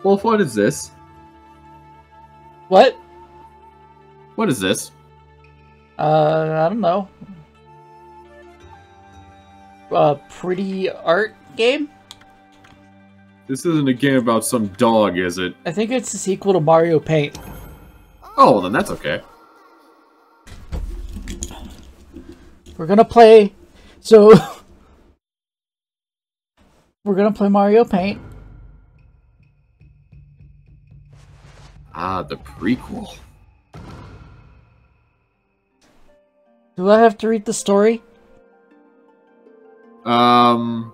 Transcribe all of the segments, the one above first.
Wolf, what is this? What? What is this? I don't know. Pretty art game? This isn't a game about some dog, is it? I think it's a sequel to Mario Paint. Oh, well, then that's okay. We're gonna play... So... we're gonna play Mario Paint. Ah, the prequel. Do I have to read the story? What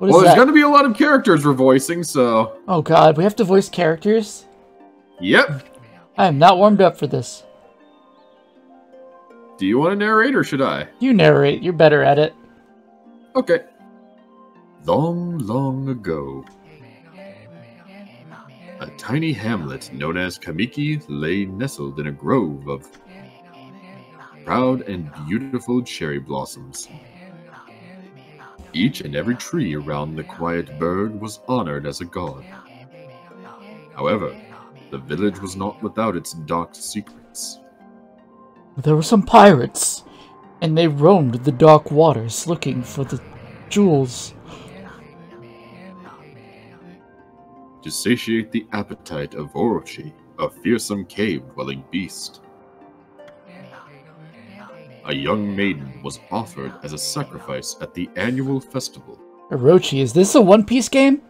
is well, there's that? gonna be a lot of characters we're voicing, so... Oh god, we have to voice characters? Yep. I am not warmed up for this. Do you want to narrate, or should I? You narrate, you're better at it. Okay. Long, long ago, a tiny hamlet known as Kamiki lay nestled in a grove of proud and beautiful cherry blossoms. Each and every tree around the quiet burg was honored as a god. However, the village was not without its dark secrets. There were some pirates, and they roamed the dark waters looking for the jewels. To satiate the appetite of Orochi, a fearsome cave-dwelling beast, a young maiden was offered as a sacrifice at the annual festival. Orochi, is this a One Piece game?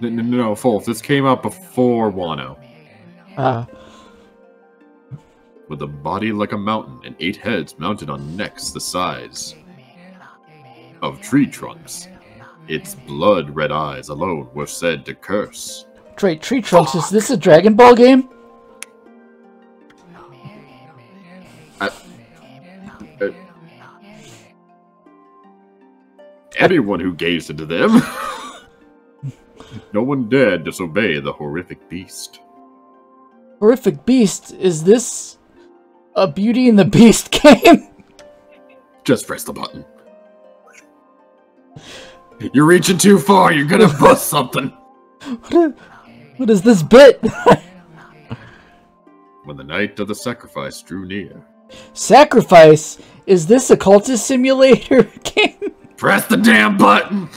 No, Wolf, this came out before Wano. With a body like a mountain and 8 heads mounted on necks the size of tree trunks. Its blood-red eyes alone were said to curse. Tree Trunks, is this a Dragon Ball game? Anyone who gazed into them. No one dared disobey the horrific beast. Horrific Beast? Is this a Beauty and the Beast game? Just press the button. You're reaching too far, you're gonna bust something. What is this bit? When the night of the sacrifice drew near. Sacrifice? Is this a cultist simulator game? Press the damn button!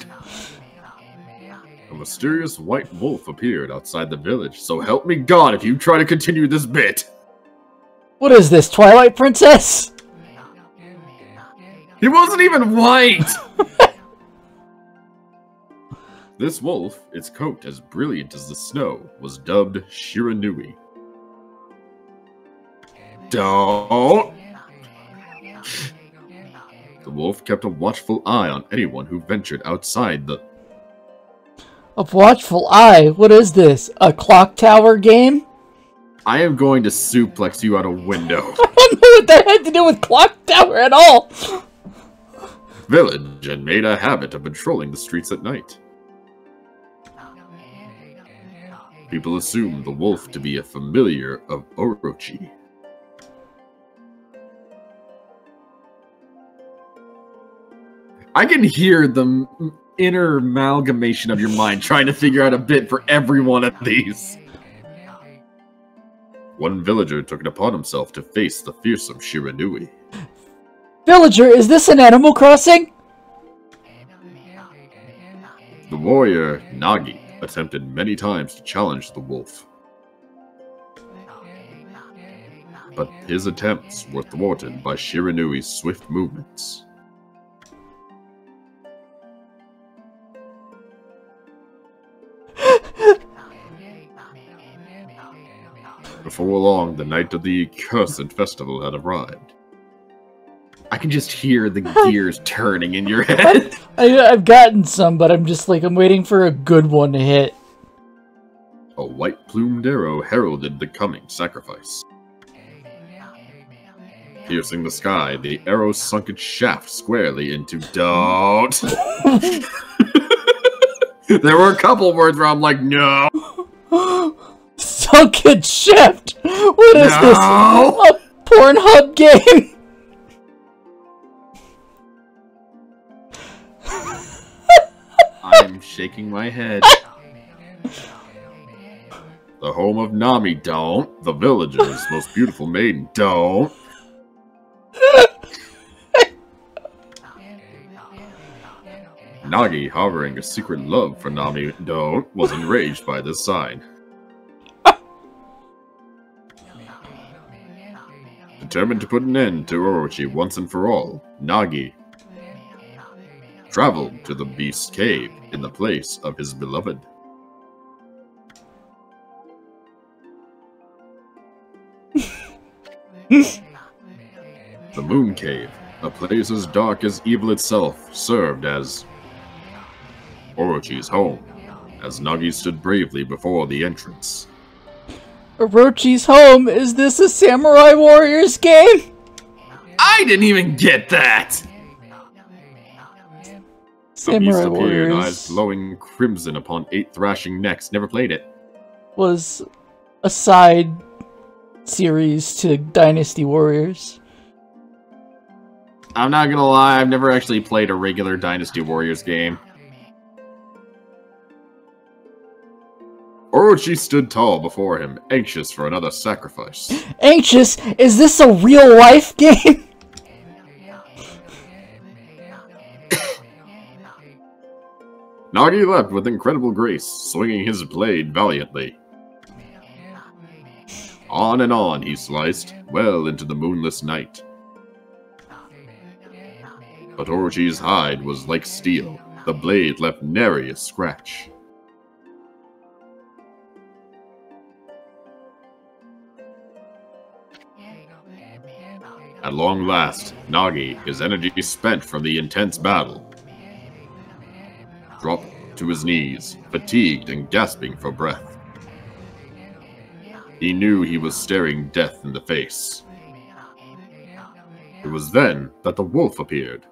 A mysterious white wolf appeared outside the village, so help me God if you try to continue this bit. What is this, Twilight Princess? He wasn't even white! This wolf, its coat as brilliant as the snow, was dubbed Shiranui. Don't! The wolf kept a watchful eye on anyone who ventured outside the... A watchful eye? What is this? A clock tower game? I am going to suplex you out a window. I don't know what that had to do with clock tower at all! Village and made a habit of patrolling the streets at night. People assumed the wolf to be a familiar of Orochi. I can hear the inner amalgamation of your mind trying to figure out a bit for every one of these. One villager took it upon himself to face the fearsome Shiranui. Villager, is this an Animal Crossing? The warrior, Nagi, attempted many times to challenge the wolf. But his attempts were thwarted by Shiranui's swift movements. Before long, the night of the accursed festival had arrived. I can just hear the gears turning in your head. I've gotten some, but I'm just like, I'm waiting for a good one to hit. A white-plumed arrow heralded the coming sacrifice. Piercing the sky, the arrow sunk its shaft squarely into Don't. There were a couple words where I'm like, no. Sunk its shaft? What is this? A Pornhub game? I'm shaking my head. The home of Nami, don't. The village's most beautiful maiden, don't. Nagi, harboring a secret love for Nami, don't, was enraged by this sign. Determined to put an end to Orochi once and for all, Nagi traveled to the beast's cave in the place of his beloved. The Moon Cave, a place as dark as evil itself, served as Orochi's home, as Nagi stood bravely before the entrance. Orochi's home? Is this a Samurai Warriors game? I didn't even get that! Samurai appeared, Warriors eyes glowing crimson upon 8 thrashing necks. Never played it. was a side series to Dynasty Warriors. I'm not gonna lie, I've never actually played a regular Dynasty Warriors game. Orochi stood tall before him, anxious for another sacrifice. Anxious? Is this a real-life game? Nagi leapt with incredible grace, swinging his blade valiantly. On and on he sliced, well into the moonless night. But Orochi's hide was like steel. The blade left nary a scratch. At long last, Nagi, his energy spent from the intense battle, dropped to his knees, fatigued and gasping for breath. He knew he was staring death in the face. It was then that the wolf appeared.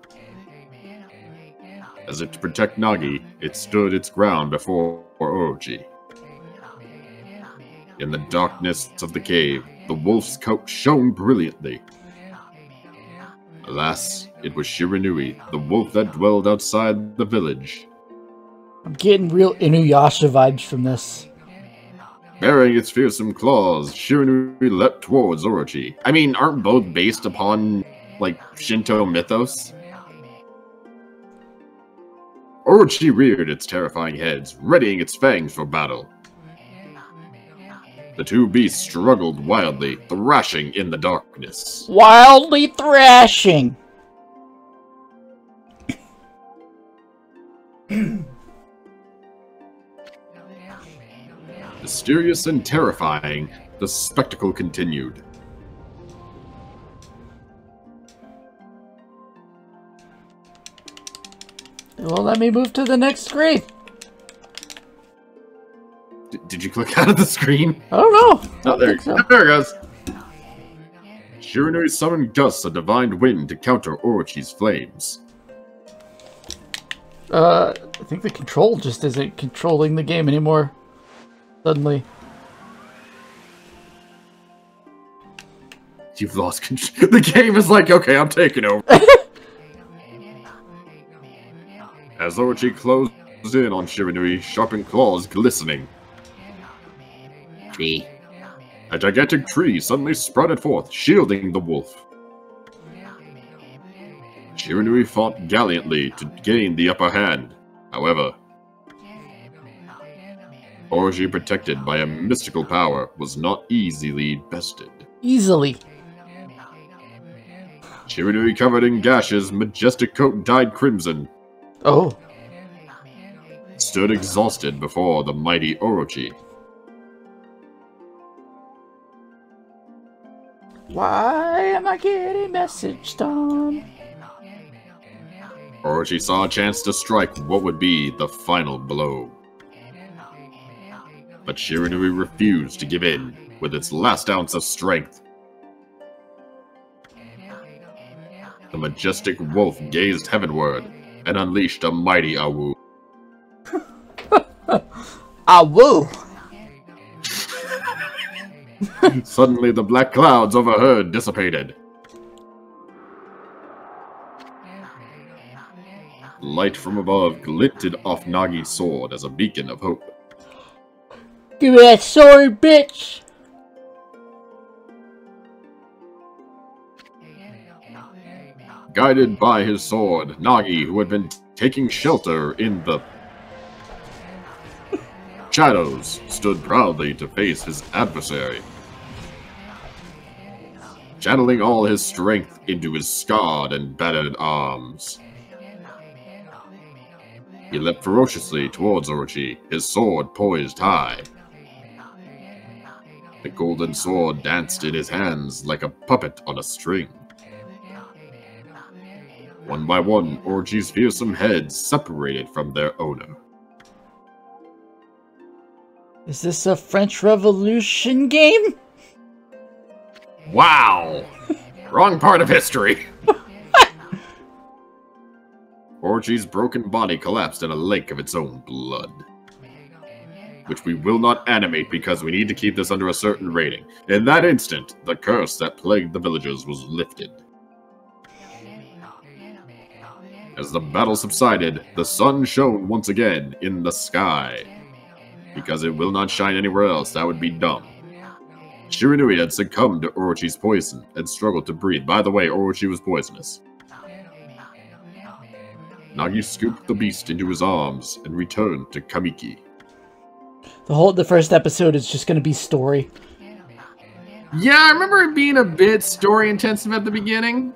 As if to protect Nagi, it stood its ground before Orochi. In the darkness of the cave, the wolf's coat shone brilliantly. Alas, it was Shiranui, the wolf that dwelled outside the village. I'm getting real Inuyasha vibes from this. Bearing its fearsome claws, Shiranui leapt towards Orochi. I mean, aren't both based upon, like, Shinto mythos? Orochi reared its terrifying heads, readying its fangs for battle. The two beasts struggled wildly, thrashing in the darkness. Wildly thrashing! Mysterious and terrifying, the spectacle continued. Well, let me move to the next screen. Did you click out of the screen? I don't know. Oh, there it goes. Shiranui summoned gusts of divine wind to counter Orochi's flames. I think the control just isn't controlling the game anymore. Suddenly. You've lost control. The game is like, okay, I'm taking over. As Orochi closed in on Shiranui, sharpened claws glistening. Tree. A gigantic tree suddenly sprouted forth, shielding the wolf. Shiranui fought gallantly to gain the upper hand. However, Orochi, protected by a mystical power, was not easily bested. Easily. Shiranui, covered in gashes, majestic coat dyed crimson, Oh. stood exhausted before the mighty Orochi. Why am I getting messaged on? Orochi saw a chance to strike what would be the final blow. But Shiranui refused to give in with its last ounce of strength. The majestic wolf gazed heavenward and unleashed a mighty awu. Awu! Suddenly the black clouds overhead dissipated. Light from above glinted off Nagi's sword as a beacon of hope. Give me that sword, bitch! Guided by his sword, Nagi, who had been taking shelter in the shadows, stood proudly to face his adversary. Channeling all his strength into his scarred and battered arms. He leapt ferociously towards Orochi, his sword poised high. The golden sword danced in his hands like a puppet on a string. One by one, Orochi's fearsome heads separated from their owner. Is this a French Revolution game? Wow! Wrong part of history! Orochi's broken body collapsed in a lake of its own blood. Which we will not animate because we need to keep this under a certain rating. In that instant, the curse that plagued the villagers was lifted. As the battle subsided, the sun shone once again in the sky. Because it will not shine anywhere else, that would be dumb. Shiranui had succumbed to Orochi's poison and struggled to breathe. By the way, Orochi was poisonous. Nagi scooped the beast into his arms and returned to Kamiki. The first episode is just gonna be story. Yeah, I remember it being a bit story-intensive at the beginning.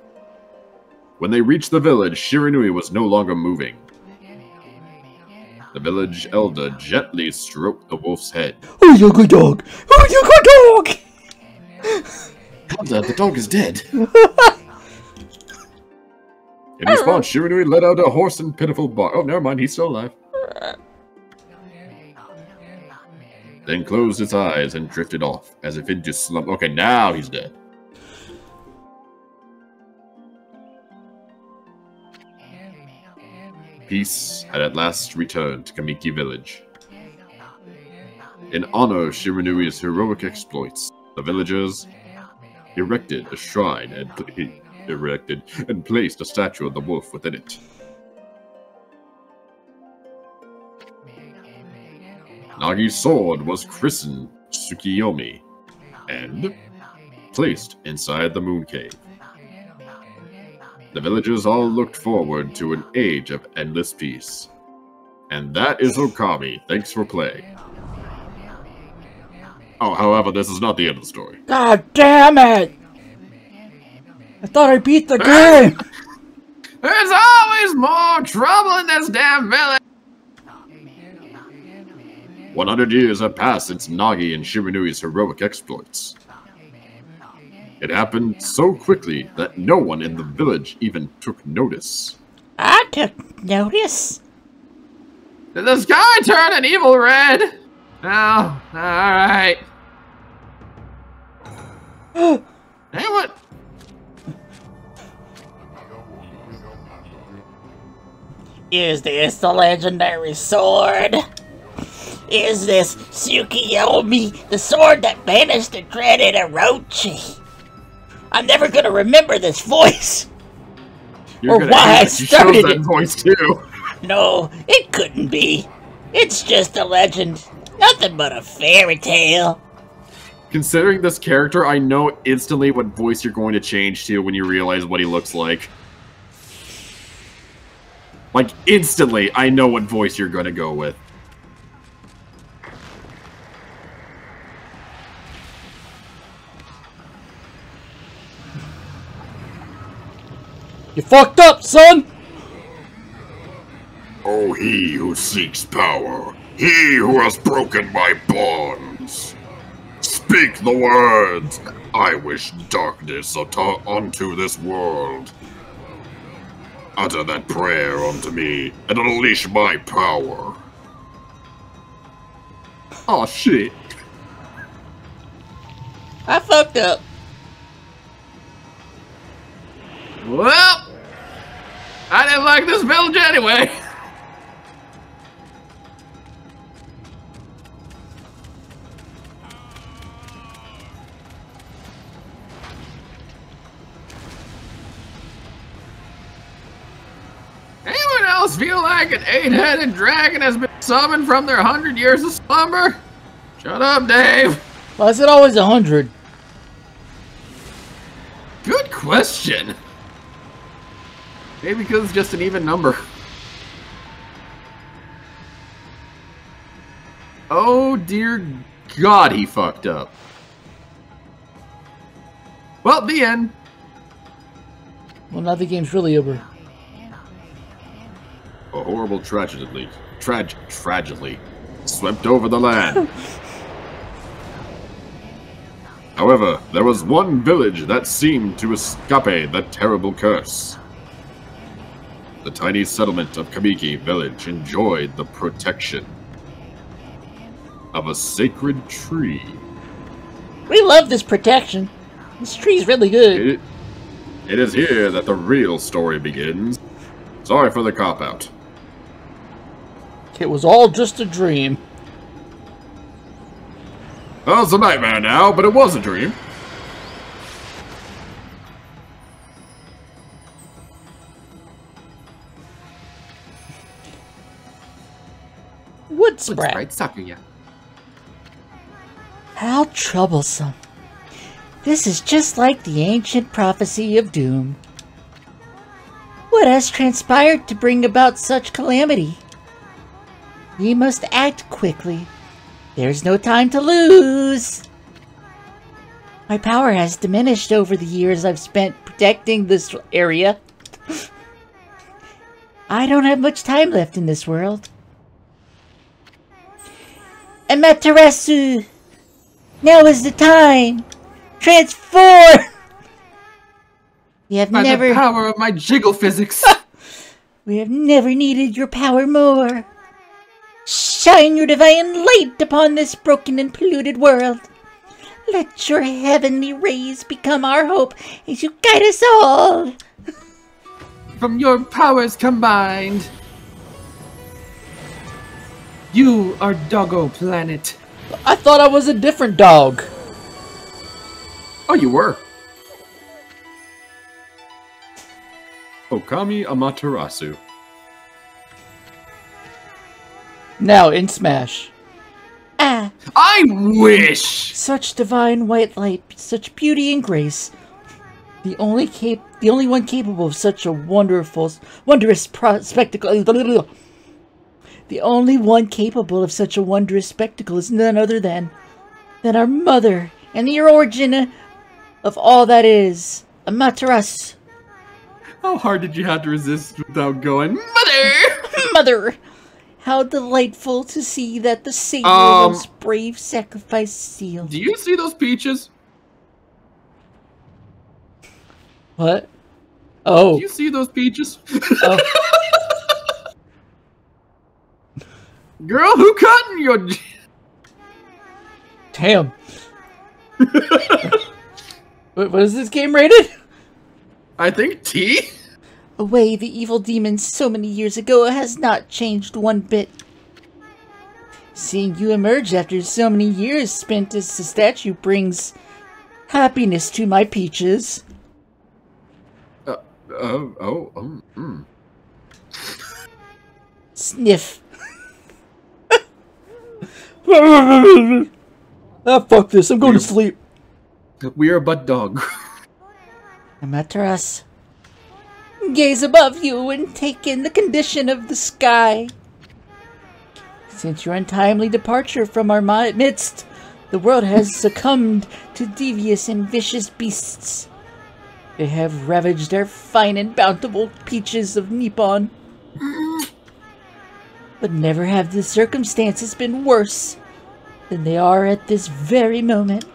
When they reached the village, Shiranui was no longer moving. The village elder gently stroked the wolf's head. Oh, you good dog! Oh, you good dog! Elder, the dog is dead. In response, Shiranui let out a hoarse and pitiful bark. Oh, never mind, he's still alive. Then closed its eyes and drifted off, as if into slumber. Okay, now he's dead. Peace had at last returned to Kamiki village. In honor of Shiranui's heroic exploits, the villagers erected a shrine and placed a statue of the wolf within it. Nagi's sword was christened Tsukiyomi and placed inside the moon cave. The villagers all looked forward to an age of endless peace. And that is Okami. Thanks for playing. Oh, however, this is not the end of the story. God damn it! I thought I beat the game! There's always more trouble in this damn village! 100 years have passed since Nagi and Shiranui's heroic exploits. It happened so quickly that no one in the village even took notice. I took notice. Did the sky turn an evil red? Oh, alright. Hey, what? Is this the legendary sword? Is this Tsukiyomi, the sword that banished the dreaded Orochi? I'm never gonna remember this voice. Or why I started that voice too. No, it couldn't be. It's just a legend. Nothing but a fairy tale. Considering this character, I know instantly what voice you're going to change to when you realize what he looks like. Like, instantly, I know what voice you're gonna go with. You fucked up, son! Oh, he who seeks power, he who has broken my bonds. Speak the words. I wish darkness unto this world. Utter that prayer unto me, and unleash my power. Oh shit. I fucked up. Well, I didn't like this village anyway. Anyone else else feel like an 8-headed dragon has been summoned from their 100 years of slumber? Shut up, Dave. Why is it always 100? Good question. Maybe because it's just an even number. Oh dear God, he fucked up. Well, the end. Well, now the game's really over. A horrible tragedy swept over the land. However, there was one village that seemed to escape the terrible curse. The tiny settlement of Kamiki Village enjoyed the protection of a sacred tree. We love this protection. This tree's really good. It is here that the real story begins. Sorry for the cop-out. It was all just a dream. Well, it's a nightmare now, but it was a dream. Wood Sprite. Sakuya. How troublesome. This is just like the ancient prophecy of doom. What has transpired to bring about such calamity? We must act quickly. There's no time to lose. My power has diminished over the years I've spent protecting this area. I don't have much time left in this world. Amaterasu! Now is the time! Transform! We have never... By the power of my jiggle physics! We have never needed your power more. Shine your divine light upon this broken and polluted world. Let your heavenly rays become our hope as you guide us all. From your powers combined, you are Doggo Planet. I thought I was a different dog. Oh, you were. Okami Amaterasu. Now in Smash. Ah, I wish! such divine white light, such beauty and grace. The only one capable of such a wondrous spectacle. The only one capable of such a wondrous spectacle is none other than our mother and the origin of all that is, Amaterasu. How hard did you have to resist without going, Mother? Mother! How delightful to see that the savior of those brave sacrifice sealed. Do you see those peaches? What? Oh. Do you see those peaches? Oh. Girl, who cut in your... Damn. What is this game rated? I think T? Away the evil demon so many years ago has not changed one bit. Seeing you emerge after so many years spent as a statue brings happiness to my peaches. Sniff. Ah, fuck this. I'm going to sleep. We are but dog. Amaterasu, gaze above you and take in the condition of the sky. Since your untimely departure from our midst, the world has succumbed to devious and vicious beasts. They have ravaged our fine and bountiful peaches of Nippon. But never have the circumstances been worse than they are at this very moment.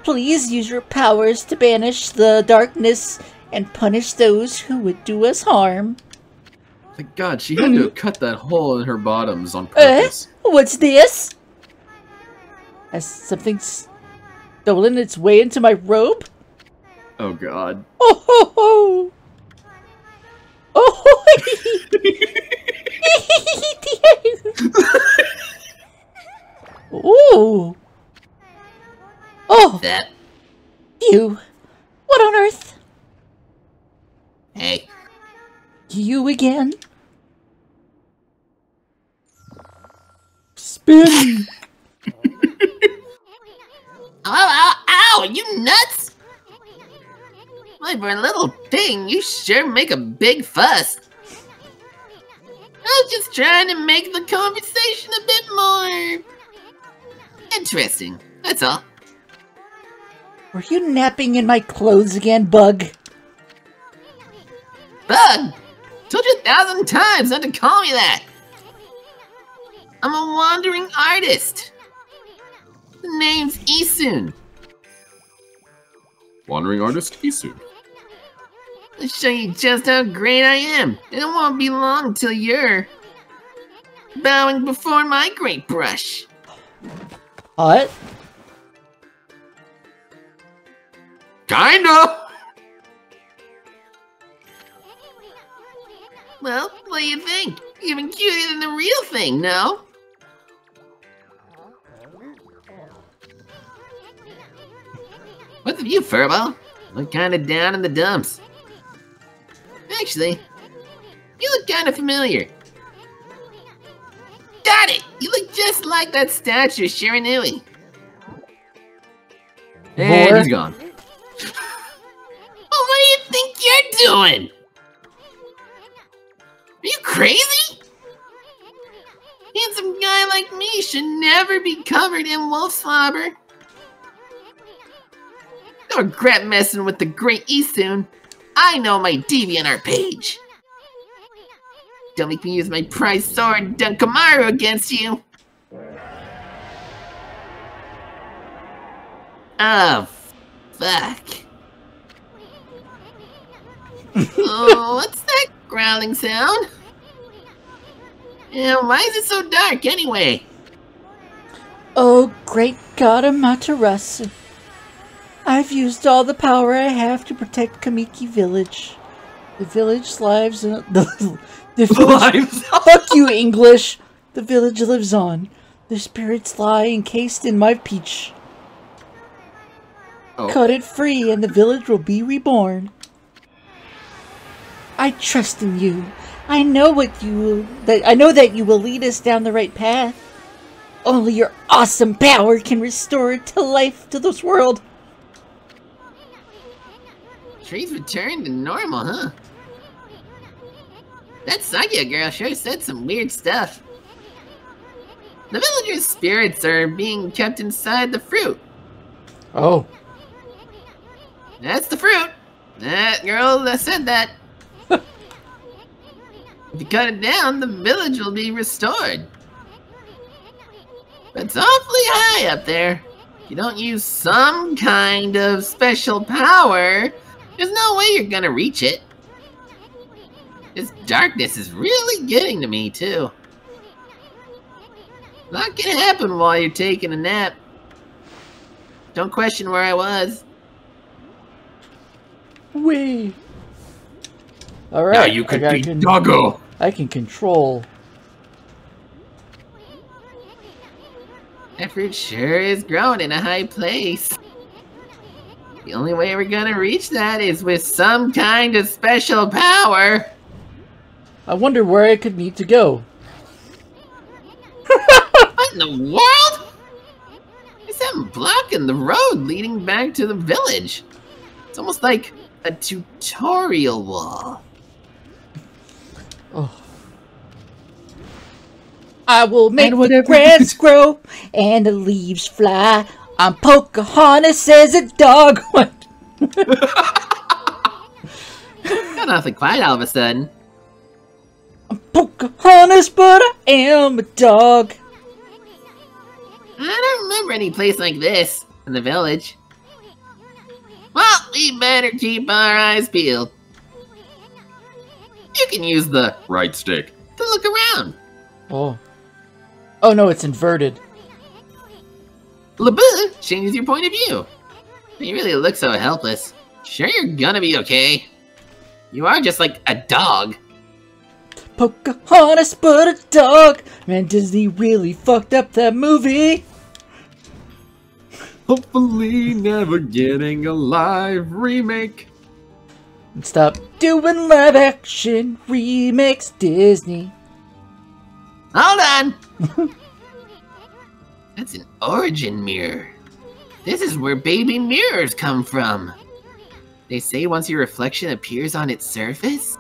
Please use your powers to banish the darkness and punish those who would do us harm. Thank God, she had to cut that hole in her bottoms on purpose. What's this? Has something stolen its way into my robe? Oh God. Oh ho ho! Oh ho! Ooh! Oh! That. You! What on earth? Hey. You again? Spin! Ow, you nuts? Why, for a little thing, you sure make a big fuss. I was just trying to make the conversation a bit more interesting, that's all. Were you napping in my clothes again, Bug? Bug! Told you 1,000 times not to call me that! I'm a wandering artist. The name's Isun. Wandering artist Isun. I'll show you just how great I am. It won't be long till you're bowing before my great brush. What? Kinda! Well, what do you think? Even cuter than the real thing, no? What's with you, Furbo? Look kinda down in the dumps. Actually, you look kinda familiar. Got it! You look just like that statue of Shiranui. And he's gone. Oh, what do you think you're doing? Are you crazy? Handsome guy like me should never be covered in wolf slobber. Don't regret messing with the great Isun. I know my DeviantArt page. Don't make me use my prized sword, Dunkamaru, against you. Oh, fuck. Oh, what's that growling sound? Yeah, why is it so dark anyway? Oh, great god Amaterasu. I've used all the power I have to protect Kamiki Village. The village lives in the village. Fuck you, English. The village lives on. Their spirits lie encased in my peach. Oh. Cut it free, and the village will be reborn. I trust in you. I know that you will lead us down the right path. Only your awesome power can restore to life to this world. Trees returned to normal, huh? That Sakya girl sure said some weird stuff. The villagers' spirits are being kept inside the fruit. Oh. That's the fruit. That girl that said that. If you cut it down, the village will be restored. But it's awfully high up there. If you don't use some kind of special power, there's no way you're gonna reach it. This darkness is really getting to me, too. A lot can happen while you're taking a nap. Don't question where I was. Wee. Alright. Now you could be Doggo! I can control. That fruit sure is growing in a high place. The only way we're gonna reach that is with some kind of special power. I wonder where I could need to go. What in the world? There's something blocking the road leading back to the village. It's almost like a tutorial wall. Oh. I will make the grass grow and the leaves fly. I'm Pocahontas as a dog. What? Got awfully quiet all of a sudden. I'm Pocahontas, but I am a dog. I don't remember any place like this in the village. Well, we better keep our eyes peeled. You can use the Right stick. to look around. Oh. Oh no, it's inverted. Labu changes your point of view. You really look so helpless. Sure you're gonna be okay. You are just like a dog. Pocahontas, but a dog. Man, Disney really fucked up that movie. Hopefully never getting a live remake. Stop doing live action remakes, Disney. Hold on. That's an origin mirror. This is where baby mirrors come from. They say once your reflection appears on its surface,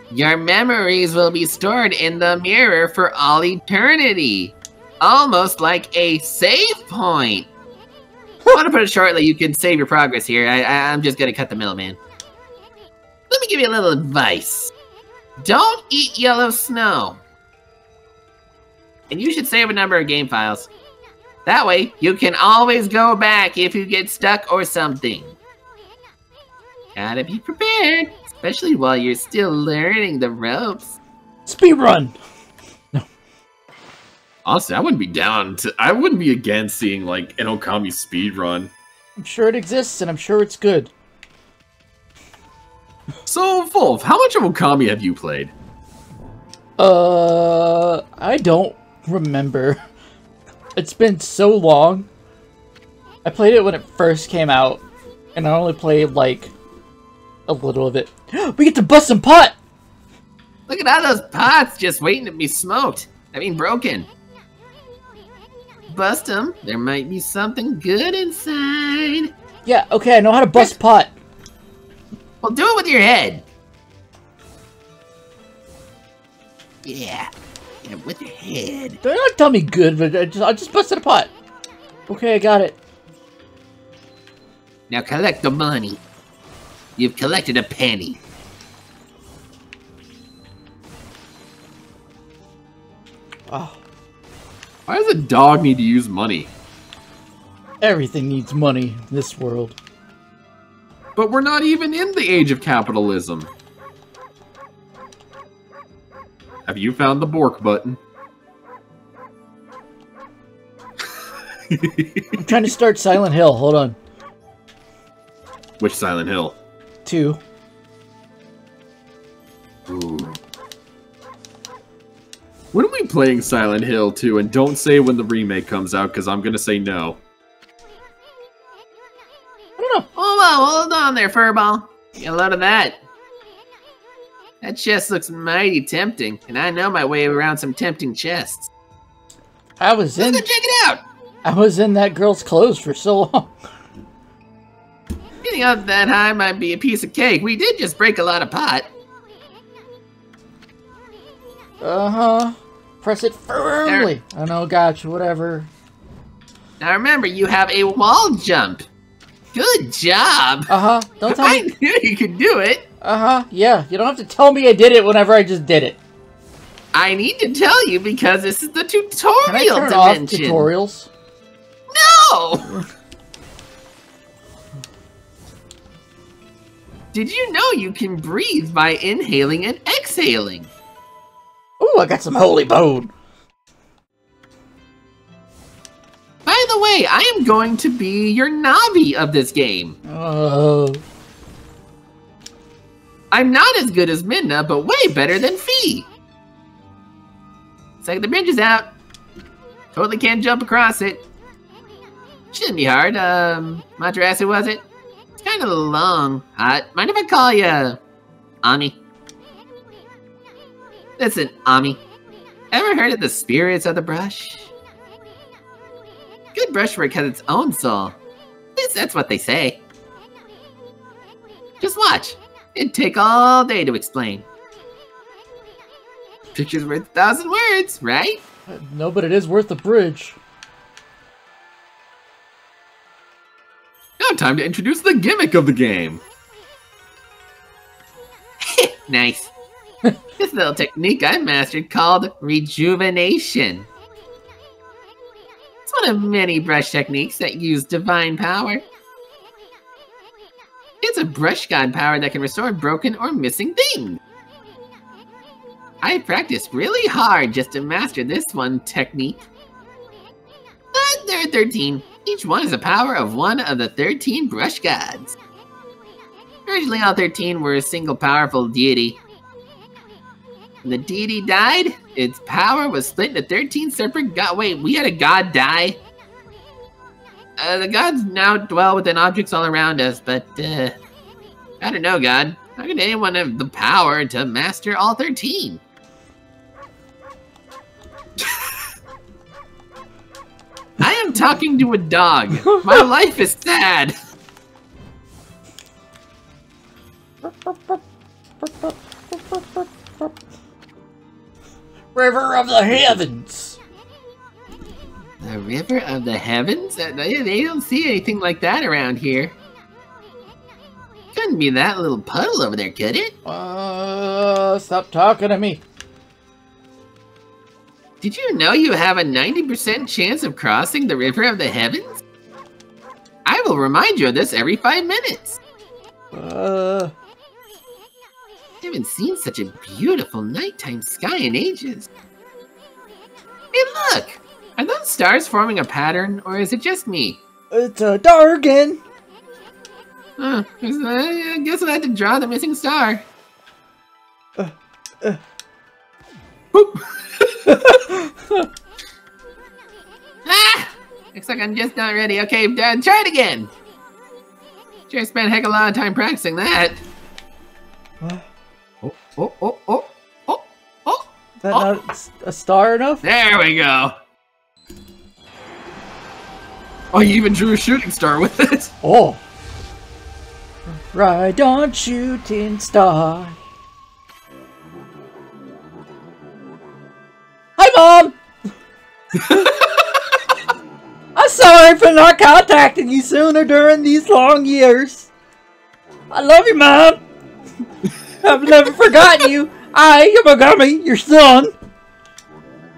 your memories will be stored in the mirror for all eternity. Almost like a save point. I want to put it shortly, you can save your progress here. I'm just gonna cut the middleman. Let me give you a little advice. Don't eat yellow snow. And you should save a number of game files. That way, you can always go back if you get stuck or something. Gotta be prepared, especially while you're still learning the ropes. Speedrun! No. Honestly, I wouldn't be against seeing, like, an Okami speedrun. I'm sure it exists, and I'm sure it's good. So, Wolf, how much of Okami have you played? I don't remember. It's been so long. I played it when it first came out, and I only played, like, a little of it. We get to bust some pot! Look at all those pots just waiting to be smoked. I mean, broken. Bust them. There might be something good inside. Yeah, okay, I know how to bust pot. Well, do it with your head. Yeah, with your head. They're not tell me good, but I just busted a pot. Okay, I got it. Now collect the money. You've collected a penny. Oh, Why does a dog need to use money? everything needs money in this world. But we're not even in the age of capitalism. Have you found the Bork button? I'm trying to start Silent Hill. Hold on. Which Silent Hill? 2. Ooh. When are we playing Silent Hill 2? And don't say when the remake comes out, because I'm gonna say no. I don't know. Hold on there, Furball. Get a load of that. That chest looks mighty tempting, and I know my way around some tempting chests. Let's go check it out! I was in that girl's clothes for so long. Getting up that high might be a piece of cake. We did just break a lot of pot. Uh-huh. Press it firmly. I know, gotcha, whatever. Now remember, you have a wall jump. Good job. Uh-huh. Don't tell I me. knew you could do it. Uh-huh. Yeah, you don't have to tell me I did it whenever I just did it. I need to tell you because this is the tutorial Can I turn dimension. off tutorials? No! Did you know you can breathe by inhaling and exhaling? Ooh, I got some holy bone. By the way, I am going to be your Navi of this game. Oh. I'm not as good as Midna, but way better than Fee. It's like the bridge is out. Totally can't jump across it. Shouldn't be hard. Madrasa, was it? It's kind of long. Hot. Mind if I call you Ami? Listen, Ami. Ever heard of the spirits of the brush? Good brushwork has its own soul. At least that's what they say. Just watch. It'd take all day to explain. Picture's worth 1,000 words, right? No, but it is worth the bridge. Now time to introduce the gimmick of the game. Nice. This little technique I mastered called rejuvenation. It's one of many brush techniques that use divine power. It's a brush god power that can restore broken or missing things. I practiced really hard just to master this one technique. But there are 13. Each one is a power of one of the 13 brush gods. Originally all 13 were a single powerful deity. When the deity died, its power was split into 13 separate gods. Wait, we had a god die? The gods now dwell within objects all around us, but, I don't know, God. How could anyone have the power to master all 13? I'm talking to a dog. My life is sad. River of the Heavens. The River of the Heavens? They don't see anything like that around here. Couldn't be that little puddle over there, could it? Stop talking to me. Did you know you have a 90% chance of crossing the River of the Heavens? I will remind you of this every 5 minutes. I haven't seen such a beautiful nighttime sky in ages. Hey, look! Are those stars forming a pattern, or is it just me? It's Dargan. I guess I had to draw the missing star. Boop! Ah! Looks like I'm just not ready. Okay, try it again. Sure spent a heck of a lot of time practicing that. Oh. Is that not a star enough? There we go. Oh, you even drew a shooting star with it. Oh. Ride on shooting star. Hi, Mom! I'm sorry for not contacting you sooner during these long years. I love you, Mom. I've never forgotten you. I, Okami, your son,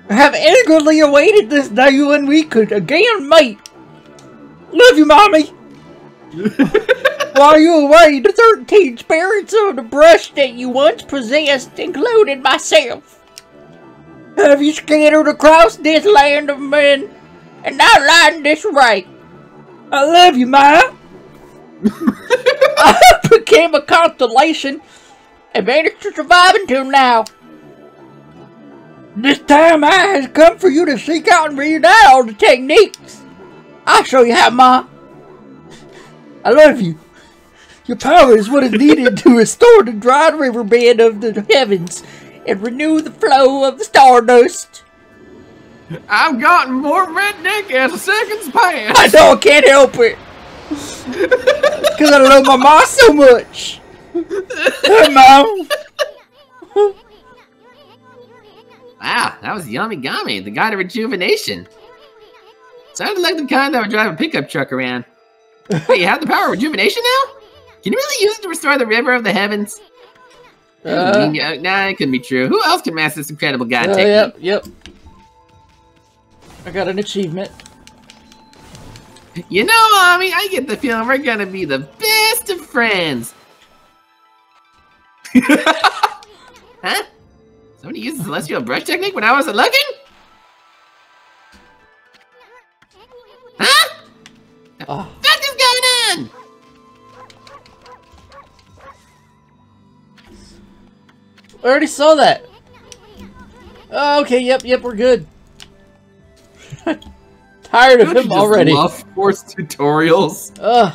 have eagerly awaited this day when we could again meet. Love you, Mommy. While you away, the 13 spirits of the brush that you once possessed, including myself, have you scattered across this land of men and outlined this right. I love you, Mom. I became a constellation and managed to survive until now. This time I has come for you to seek out and reunite all the techniques. I'll show you how, Ma. I love you. Your power is what is needed to restore the dried riverbed of the heavens and renew the flow of the stardust. I've gotten more redneck as the seconds pass. I know, I can't help it. Because I love my mom so much. Hey, Mom. Wow, that was Yamigami, the god of rejuvenation. Sounded like the kind that would drive a pickup truck around. Wait, you have the power of rejuvenation now? Can you really use it to restore the river of the heavens? Nah, it couldn't be true. Who else can master this incredible god technique? Yep. I got an achievement. You know, Ami, I get the feeling we're gonna be the best of friends. Huh? Somebody used the celestial brush technique when I wasn't looking? Huh? What the fuck is going on? I already saw that. Oh, okay, yep, we're good. Tired of him already. Love Force tutorials. Ugh.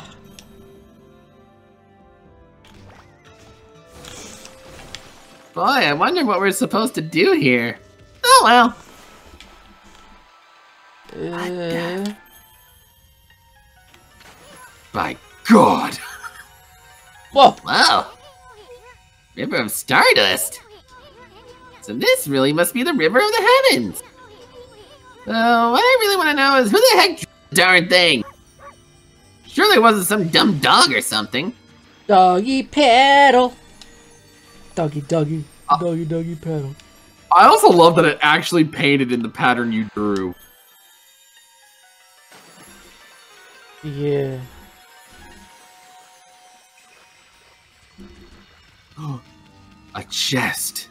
Boy, I wonder what we're supposed to do here. Oh well. By God. Whoa. Wow. River of Stardust. So this really must be the River of the Heavens. So what I really want to know is who the heck drew the darn thing? Surely it wasn't some dumb dog or something. Doggy paddle. Doggy paddle. I also love that it actually painted in the pattern you drew. Yeah. A chest.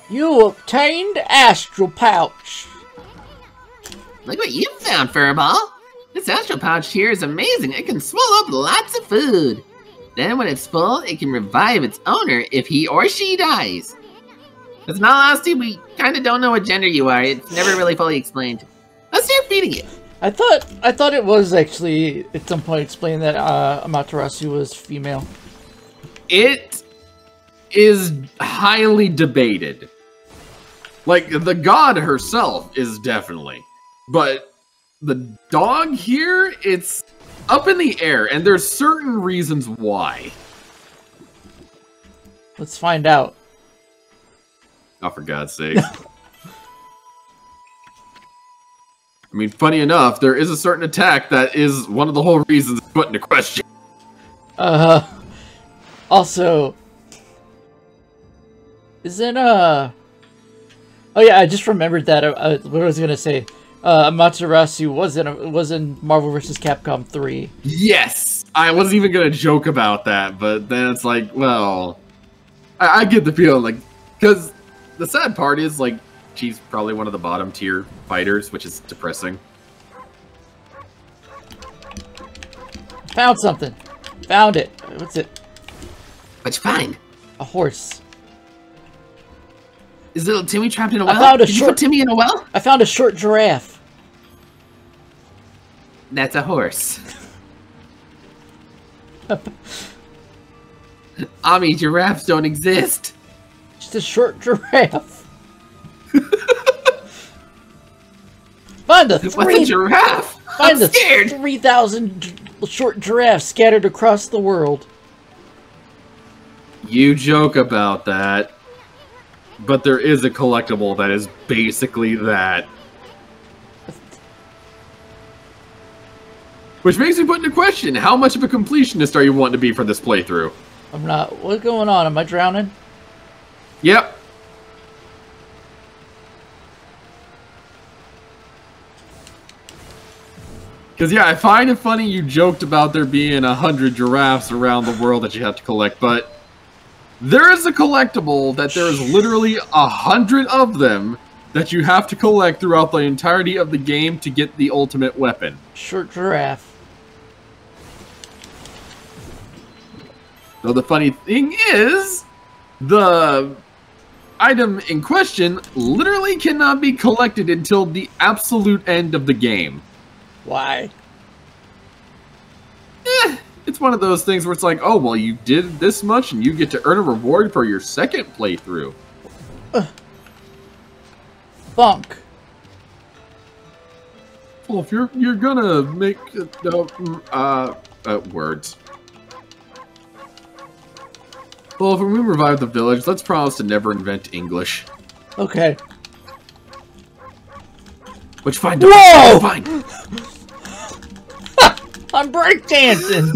You obtained Astral Pouch. Look what you found, Furball. This astral pouch here is amazing. It can swallow up lots of food. Then when it's full, it can revive its owner if he or she dies. But in all honesty, we kind of don't know what gender you are. It's never really fully explained. Let's start feeding it. I thought it was actually at some point explained that Amaterasu was female. It is highly debated. Like, the god herself is definitely. But the dog here, it's up in the air, and there's certain reasons why. Let's find out. Oh, for God's sake. I mean, funny enough, there is a certain attack that is one of the whole reasons it's put into question. Also, isn't, oh yeah, I just remembered that, what I was gonna say. Amaterasu was in Marvel vs. Capcom 3. Yes! I wasn't even gonna joke about that, but then it's like, well... I get the feeling, like, because the sad part is, like, she's probably one of the bottom tier fighters, which is depressing. Found something. Found it. What's it? What'd you find? A horse. Is little Timmy trapped in a well? I found a Did you put Timmy in a well? I found a short giraffe. That's a horse. Ami, giraffes don't exist. Just a short giraffe. Find the What's a giraffe? Find I'm the scared. 3,000 short giraffes scattered across the world. You joke about that, but there is a collectible that is basically that. Which makes me put into question, how much of a completionist are you wanting to be for this playthrough? I'm not. What's going on? Am I drowning? Yep. Because, yeah, I find it funny you joked about there being 100 giraffes around the world that you have to collect, but there is a collectible that there is literally 100 of them that you have to collect throughout the entirety of the game to get the ultimate weapon. Short giraffe. So the funny thing is, the item in question literally cannot be collected until the absolute end of the game. Why? It's one of those things where it's like, oh, well, you did this much and you get to earn a reward for your second playthrough. Bunk. Well, if you're gonna make words. Well, if we revive the village, let's promise to never invent English. Okay. Which fine. Whoa! Fine. I'm breakdancing.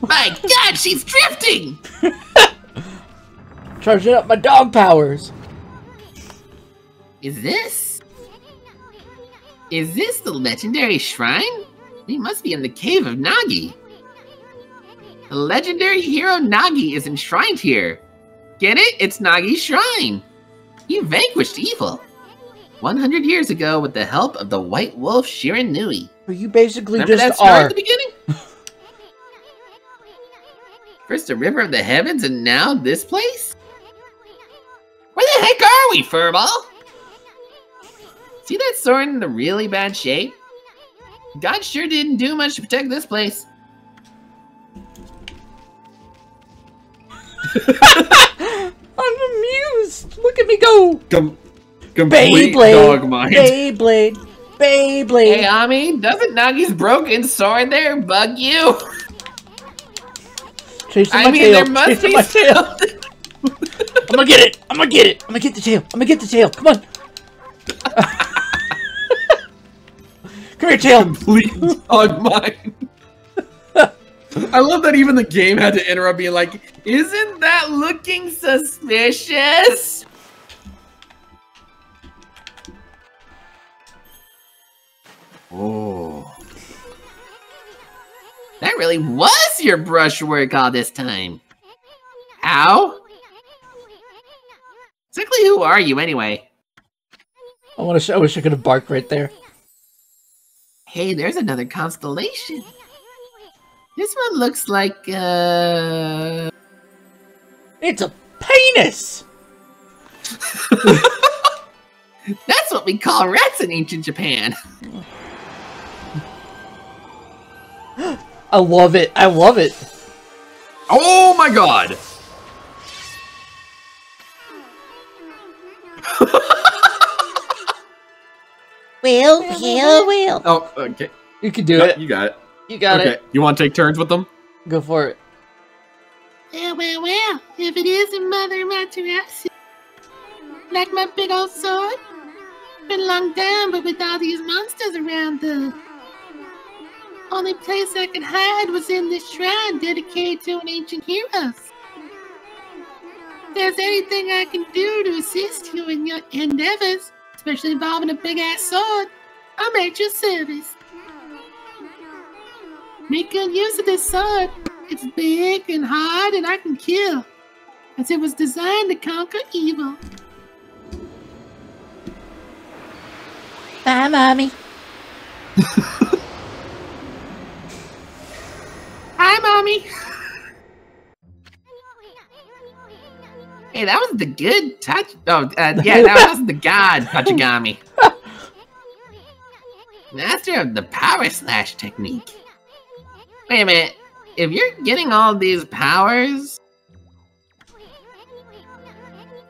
My God, she's drifting! Charging up my dog powers. Is this the legendary shrine? We must be in the cave of Nagi. The legendary hero Nagi is enshrined here. Get it? It's Nagi's shrine. He vanquished evil 100 years ago with the help of the White Wolf Shiranui. So you basically Remember that just story are. at the beginning? First the River of the Heavens and now this place? Where the heck are we, Furball? See that sword in the really bad shape? God sure didn't do much to protect this place. I'm amused. Look at me go. Complete Beyblade. dog mind. Beyblade. Beyblade. Hey, Ami, doesn't Nagi's broken sword there bug you? Chasing I my mean, tail. there must Chasing be my tail. something. I'm gonna get it. I'm gonna get it. I'm gonna get the tail. I'm gonna get the tail. Come on. Come here, tail. Complete dog mind. I love that even the game had to interrupt being like, Isn't that looking suspicious? oh. That really was your brushwork all this time. How? Exactly who are you anyway? I wish I could have barked right there. Hey, there's another constellation. This one looks like, It's a penis. That's what we call rats in ancient Japan. I love it. I love it. Oh my god! Will. Oh, okay. You can do No, it. you got it. You got Okay. it. You want to take turns with them? Go for it. Well, if it isn't Mother Materasu, like my big old sword. Been a long time, but with all these monsters around, the only place I could hide was in this shrine dedicated to an ancient hero. If there's anything I can do to assist you in your endeavors, especially involving a big-ass sword, I'm at your service. Make good use of this sword. It's big and hard and I can kill, as it was designed to conquer evil. Bye, Mommy. Hi, Mommy. Hey, that was the good touch. Oh, yeah, that was the god Tachigami. Master of the power slash technique. Wait a minute. If you're getting all these powers,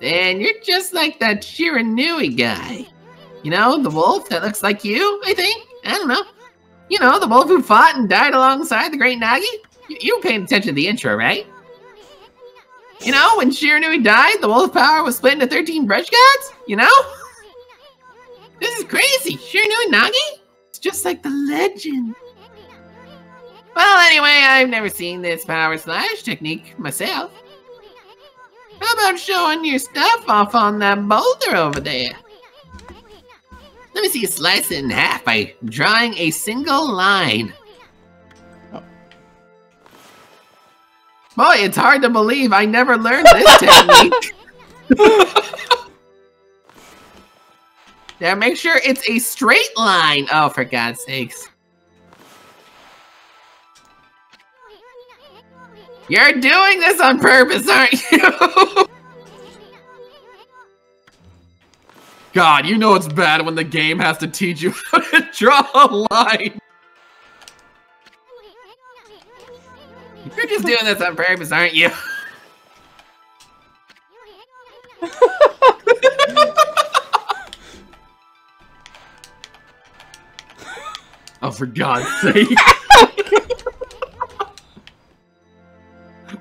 then you're just like that Shiranui guy. You know, the wolf that looks like you, I think? I don't know. You know, the wolf who fought and died alongside the great Nagi? You were paying attention to the intro, right? You know, when Shiranui died, the wolf power was split into 13 brush gods? You know? This is crazy. Shiranui Nagi? It's just like the legend. Well, anyway, I've never seen this power slash technique myself. How about showing your stuff off on that boulder over there? Let me see you slice it in half by drawing a single line. Oh. Boy, it's hard to believe I never learned this technique. Now make sure it's a straight line. Oh, for God's sakes. You're doing this on purpose, aren't you? God, you know it's bad when the game has to teach you how to draw a line. You're just doing this on purpose, aren't you? Oh, for God's sake.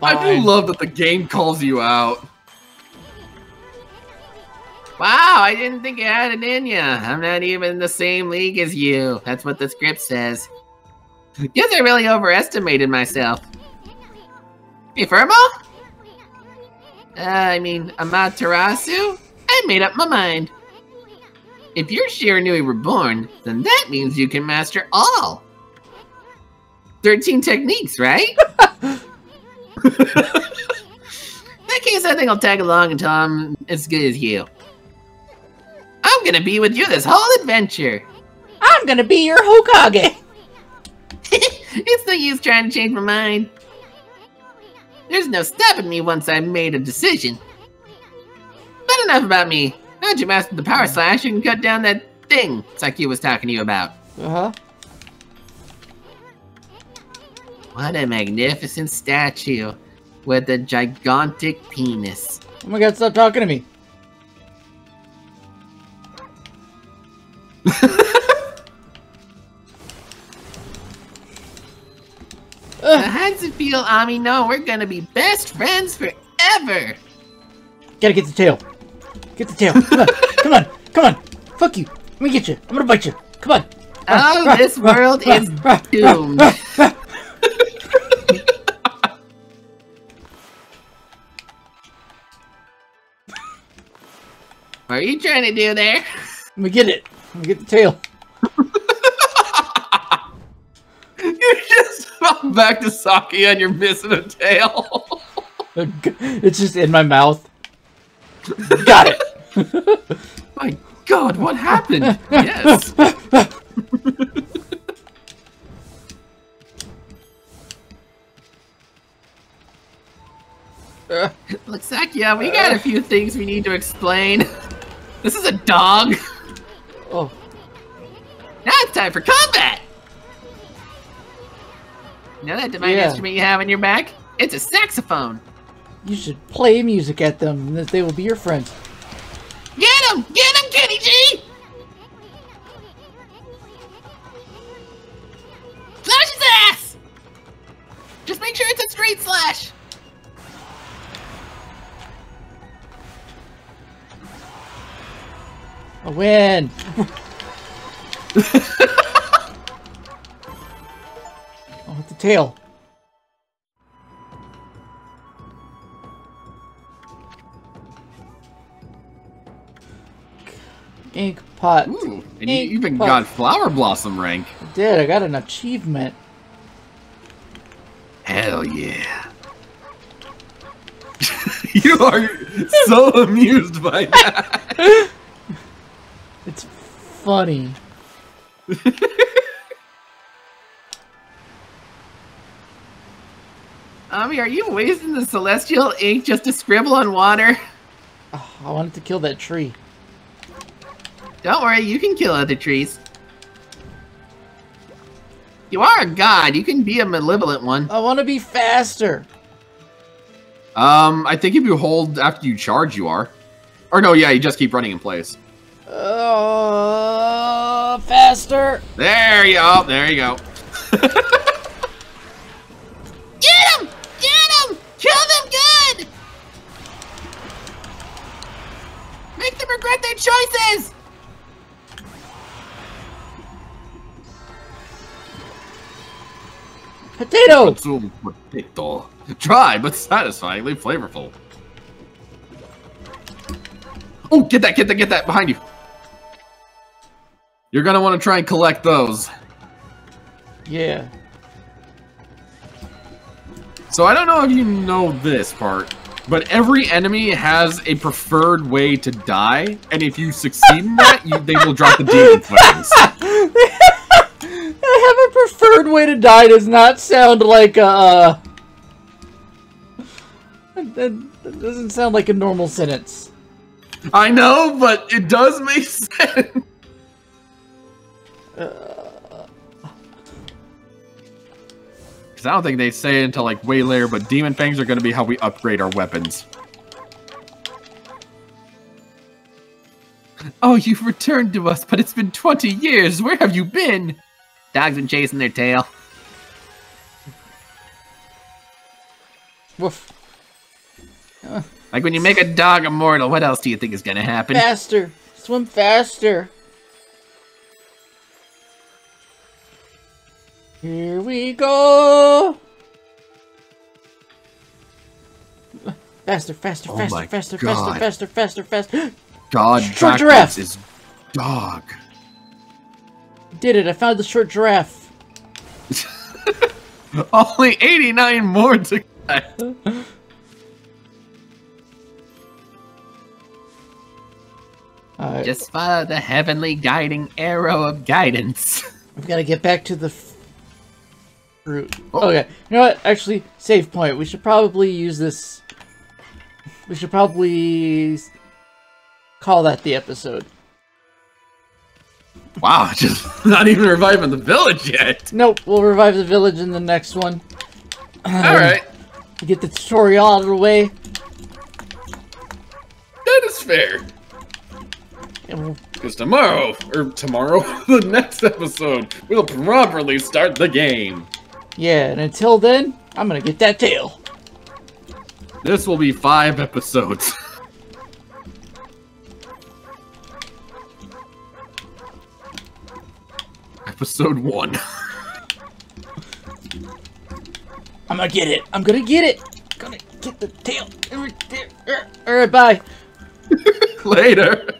I do love that the game calls you out. Wow, I didn't think you had it in ya. I'm not even in the same league as you. That's what the script says. Guess I really overestimated myself. Hey, Furbo? I mean, Amaterasu? I made up my mind. If you're Shiranui Reborn, then that means you can master all 13 techniques, right? In that case, I think I'll tag along until I'm as good as you. I'm gonna be with you this whole adventure. I'm gonna be your Hokage. It's no use trying to change my mind. There's no stopping me once I've made a decision. But enough about me. Now that you mastered the power slash, you can cut down that thing Saki was talking to you about. Uh-huh. What a magnificent statue with a gigantic penis. Oh my God, stop talking to me. How does it feel, Ami? No, we're gonna be best friends forever. Gotta get the tail. Get the tail. Come on. Come on. Come on. Fuck you. Let me get you. I'm gonna bite you. Come on. Oh, this world is doomed. What are you trying to do there? Let me get it. Let me get the tail. You just fell back to Saki and you're missing a tail. It's just in my mouth. Got it. My God, what happened? Yes. Looks like, yeah, we got a few things we need to explain. This is a dog. Oh. Now it's time for combat. You know that divine instrument you have on your back? It's a saxophone. You should play music at them, and they will be your friends. Get him! Get him, Kenny G! make sure it's a straight slash. A win! Oh, with the tail. Ink pot. Ooh, and Ink you even pot. got Flower Blossom rank. I did. I got an achievement. Hell yeah. You are so amused by that. It's funny. Ami, are you wasting the celestial ink just to scribble on water? Oh, I wanted to kill that tree. Don't worry, you can kill other trees. You are a god, you can be a malevolent one. I want to be faster. I think if you hold after you charge, you are. Or no, yeah, you just keep running in place. Faster. There you go. There you go. Get him! Get him! Kill them good! Make them regret their choices! Potato. Consume potato. Dry but satisfyingly flavorful. Oh, get that behind you. You're gonna want to try and collect those. Yeah. So I don't know if you know this part, but every enemy has a preferred way to die, and if you succeed in that, they will drop the demon flames. I have a preferred way to die does not sound like a, that doesn't sound like a normal sentence. I know, but it does make sense. Because I don't think they say it until like way later, but demon fangs are going to be how we upgrade our weapons. Oh, you've returned to us, but it's been 20 years. Where have you been? Dogs been chasing their tail. Woof. Like when you make a dog immortal, what else do you think is gonna happen? Faster. Swim faster. Here we go. Faster, faster, Oh faster, my faster, God. faster, faster, faster, faster. God, Short backwards giraffe. is dog. Did it. I found the short giraffe. Only 89 more to collect. Just follow the heavenly guiding arrow of guidance. We've got to get back to the fruit. Okay. You know what? Actually, save point. We should probably use this. We should probably call that the episode. Wow, just not even reviving the village yet. Nope. We'll revive the village in the next one. Alright, Get the tutorial out of the way. that is fair. And we'll Because tomorrow, the next episode, we'll properly start the game. yeah, and until then, I'm gonna get that tail. This will be 5 episodes. Episode 1. I'm gonna get it. I'm gonna get it. Gonna get the tail. Alright, bye. Later.